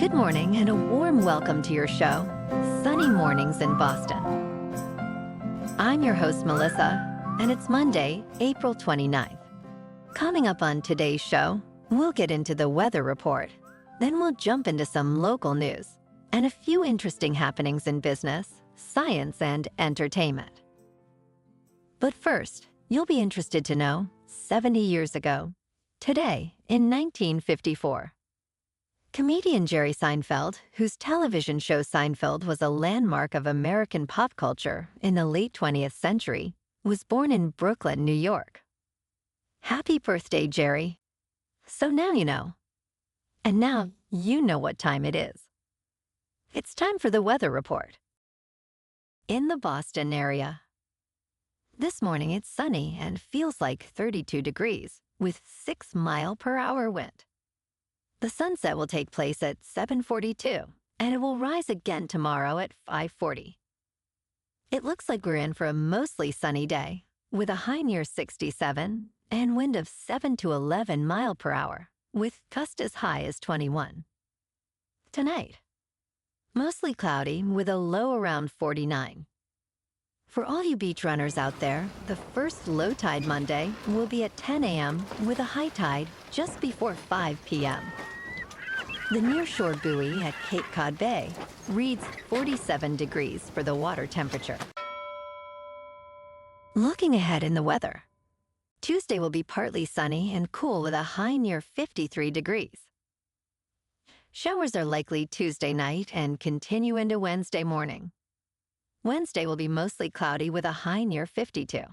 Good morning and a warm welcome to your show, Sunny Mornings in Boston. I'm your host, Melissa, and it's Monday, April 29th. Coming up on today's show, we'll get into the weather report. Then we'll jump into some local news and a few interesting happenings in business, science, and entertainment. But first, you'll be interested to know, 70 years ago, today in 1954, comedian Jerry Seinfeld, whose television show Seinfeld was a landmark of American pop culture in the late 20th century, was born in Brooklyn, New York. Happy birthday, Jerry. So now you know. And now you know what time it is. It's time for the weather report. In the Boston area. This morning it's sunny and feels like 32 degrees with 6-mile-per-hour wind. The sunset will take place at 7:42, and it will rise again tomorrow at 5:40. It looks like we're in for a mostly sunny day, with a high near 67 and wind of 7 to 11 mile per hour, with gust as high as 21. Tonight, mostly cloudy with a low around 49. For all you beach runners out there, the first low tide Monday will be at 10 a.m. with a high tide just before 5 p.m. The nearshore buoy at Cape Cod Bay reads 47 degrees for the water temperature. Looking ahead in the weather, Tuesday will be partly sunny and cool with a high near 53 degrees. Showers are likely Tuesday night and continue into Wednesday morning. Wednesday will be mostly cloudy with a high near 52.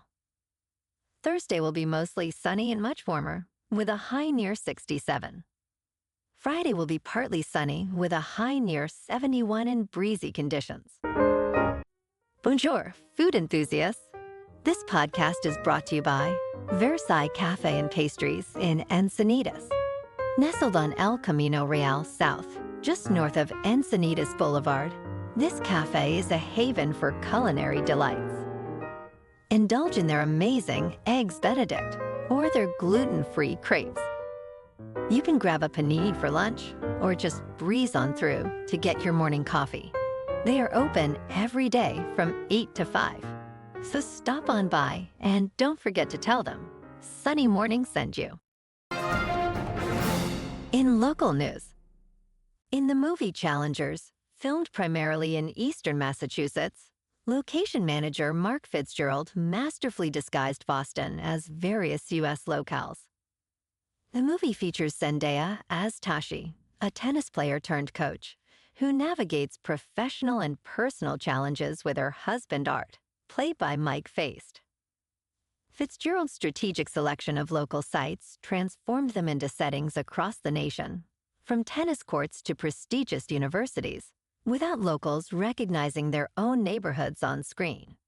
Thursday will be mostly sunny and much warmer with a high near 67. Friday will be partly sunny with a high near 71 and breezy conditions. Bonjour, food enthusiasts. This podcast is brought to you by Versailles Cafe and Pastries in Encinitas. Nestled on El Camino Real South, just north of Encinitas Boulevard, this cafe is a haven for culinary delights. Indulge in their amazing Eggs Benedict or their gluten-free crepes. You can grab a panini for lunch or just breeze on through to get your morning coffee. They are open every day from 8 to 5. So stop on by and don't forget to tell them Sunny Morning sent you. In local news, in the movie Challengers, filmed primarily in eastern Massachusetts, location manager Mark Fitzgerald masterfully disguised Boston as various U.S. locales. The movie features Zendaya as Tashi, a tennis player turned coach, who navigates professional and personal challenges with her husband Art, played by Mike Feist. Fitzgerald's strategic selection of local sites transformed them into settings across the nation, from tennis courts to prestigious universities, without locals recognizing their own neighborhoods on screen.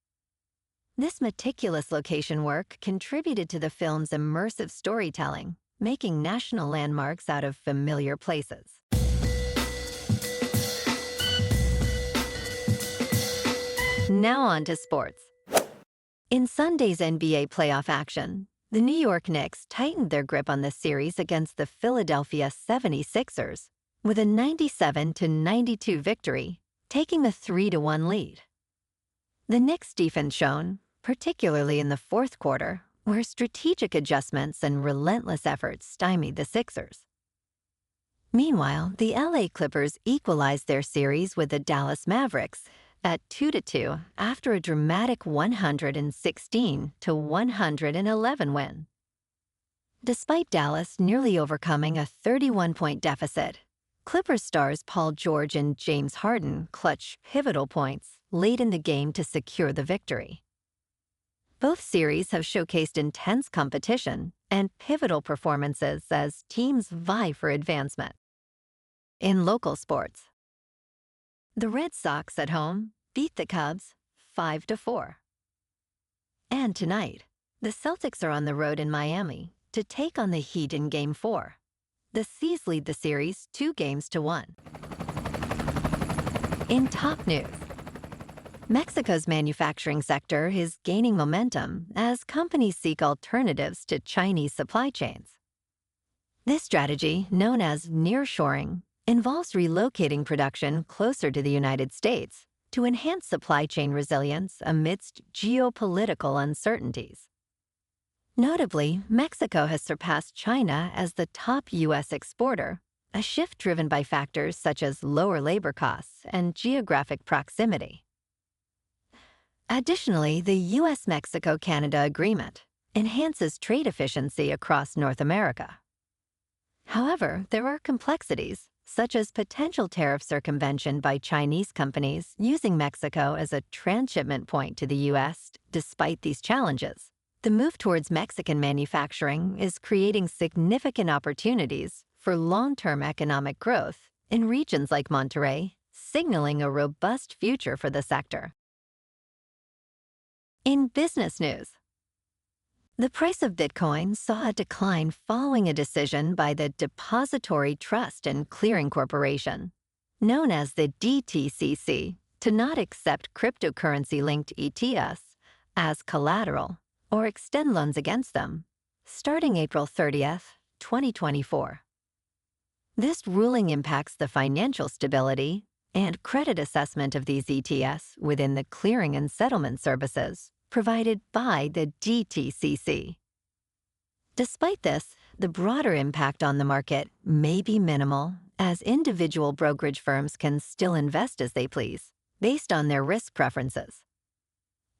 This meticulous location work contributed to the film's immersive storytelling, making national landmarks out of familiar places. Now on to sports. In Sunday's NBA playoff action, the New York Knicks tightened their grip on the series against the Philadelphia 76ers with a 97-92 victory, taking a 3-1 lead. The Knicks' defense shone, particularly in the fourth quarter, where strategic adjustments and relentless efforts stymied the Sixers. Meanwhile, the LA Clippers equalized their series with the Dallas Mavericks at 2-2 after a dramatic 116-111 win. Despite Dallas nearly overcoming a 31-point deficit, Clippers stars Paul George and James Harden clutched pivotal points late in the game to secure the victory. Both series have showcased intense competition and pivotal performances as teams vie for advancement. In local sports, the Red Sox at home beat the Cubs 5-4. And tonight, the Celtics are on the road in Miami to take on the Heat in Game 4. The C's lead the series 2-1. In top news, Mexico's manufacturing sector is gaining momentum as companies seek alternatives to Chinese supply chains. This strategy, known as nearshoring, involves relocating production closer to the United States to enhance supply chain resilience amidst geopolitical uncertainties. Notably, Mexico has surpassed China as the top U.S. exporter, a shift driven by factors such as lower labor costs and geographic proximity. Additionally, the U.S.-Mexico-Canada Agreement enhances trade efficiency across North America. However, there are complexities, such as potential tariff circumvention by Chinese companies using Mexico as a transshipment point to the U.S. Despite these challenges, the move towards Mexican manufacturing is creating significant opportunities for long-term economic growth in regions like Monterrey, signaling a robust future for the sector. In business news, the price of Bitcoin saw a decline following a decision by the Depository Trust and Clearing Corporation, known as the DTCC, to not accept cryptocurrency-linked ETFs as collateral or extend loans against them, starting April 30th, 2024. This ruling impacts the financial stability and credit assessment of these ETFs within the clearing and settlement services provided by the DTCC. Despite this, the broader impact on the market may be minimal, as individual brokerage firms can still invest as they please, based on their risk preferences.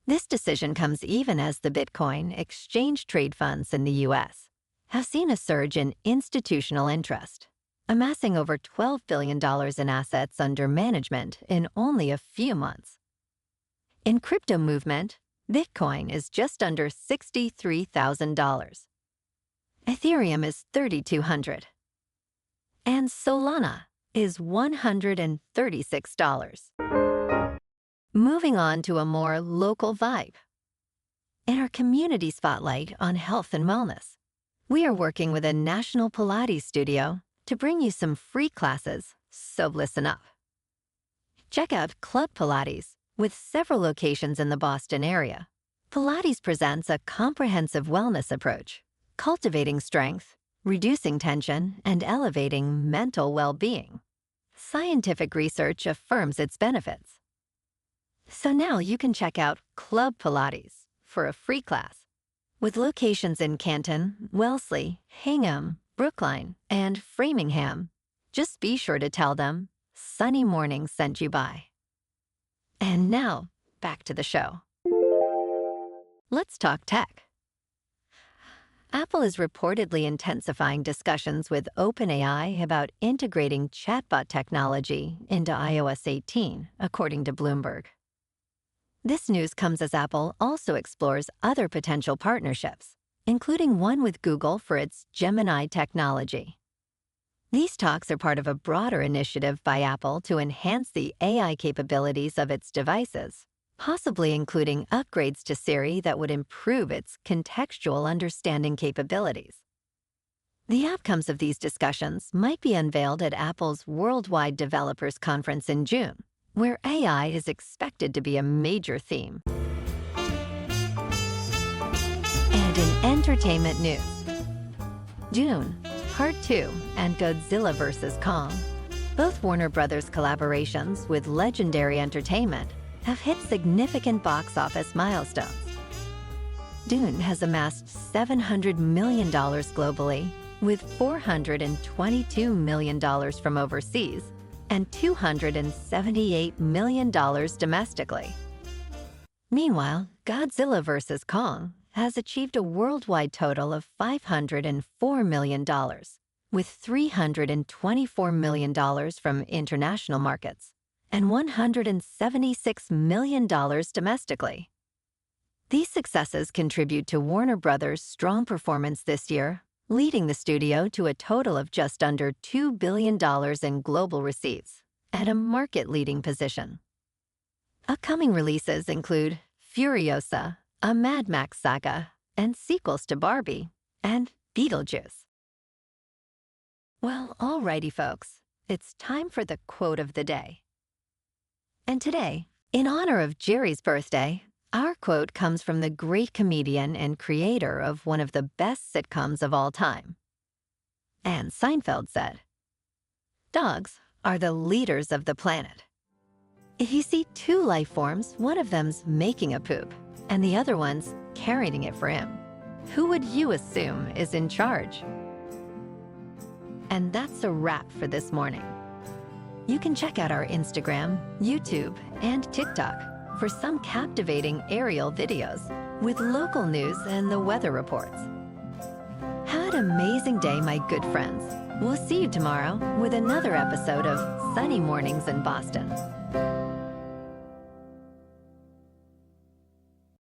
This decision comes even as the Bitcoin exchange trade funds in the U.S. have seen a surge in institutional interest, amassing over $12 billion in assets under management in only a few months. In crypto movement, Bitcoin is just under $63,000. Ethereum is $3,200. And Solana is $136. Moving on to a more local vibe. In our community spotlight on health and wellness, we are working with a national Pilates studio to bring you some free classes, so listen up. Check out Club Pilates, with several locations in the Boston area. Pilates presents a comprehensive wellness approach, cultivating strength, reducing tension, and elevating mental well-being. Scientific research affirms its benefits. So now you can check out Club Pilates for a free class, with locations in Canton, Wellesley, Hingham, Brookline, and Framingham. Just be sure to tell them Sunny Mornings sent you by. And now, back to the show. Let's talk tech. Apple is reportedly intensifying discussions with OpenAI about integrating chatbot technology into iOS 18, according to Bloomberg. This news comes as Apple also explores other potential partnerships, including one with Google for its Gemini technology. These talks are part of a broader initiative by Apple to enhance the AI capabilities of its devices, possibly including upgrades to Siri that would improve its contextual understanding capabilities. The outcomes of these discussions might be unveiled at Apple's Worldwide Developers Conference in June, where AI is expected to be a major theme. And in entertainment news, Dune, Part 2 and Godzilla vs. Kong, both Warner Brothers collaborations with Legendary Entertainment, have hit significant box office milestones. Dune has amassed $700 million globally, with $422 million from overseas and $278 million domestically. Meanwhile, Godzilla vs. Kong has achieved a worldwide total of $504 million, with $324 million from international markets and $176 million domestically. These successes contribute to Warner Brothers' strong performance this year, leading the studio to a total of just under $2 billion in global receipts, at a market-leading position. Upcoming releases include Furiosa, a Mad Max saga, and sequels to Barbie and Beetlejuice. Well, alrighty folks, it's time for the quote of the day. And today, in honor of Jerry's birthday, our quote comes from the great comedian and creator of one of the best sitcoms of all time. And Seinfeld said, "Dogs are the leaders of the planet. If you see two life forms, one of them's making a poop and the other one's carrying it for him, who would you assume is in charge? And that's a wrap for this morning. You can check out our Instagram, YouTube, and TikTok for some captivating aerial videos with local news and the weather reports. Have an amazing day, my good friends. We'll see you tomorrow with another episode of Sunny Mornings in Boston.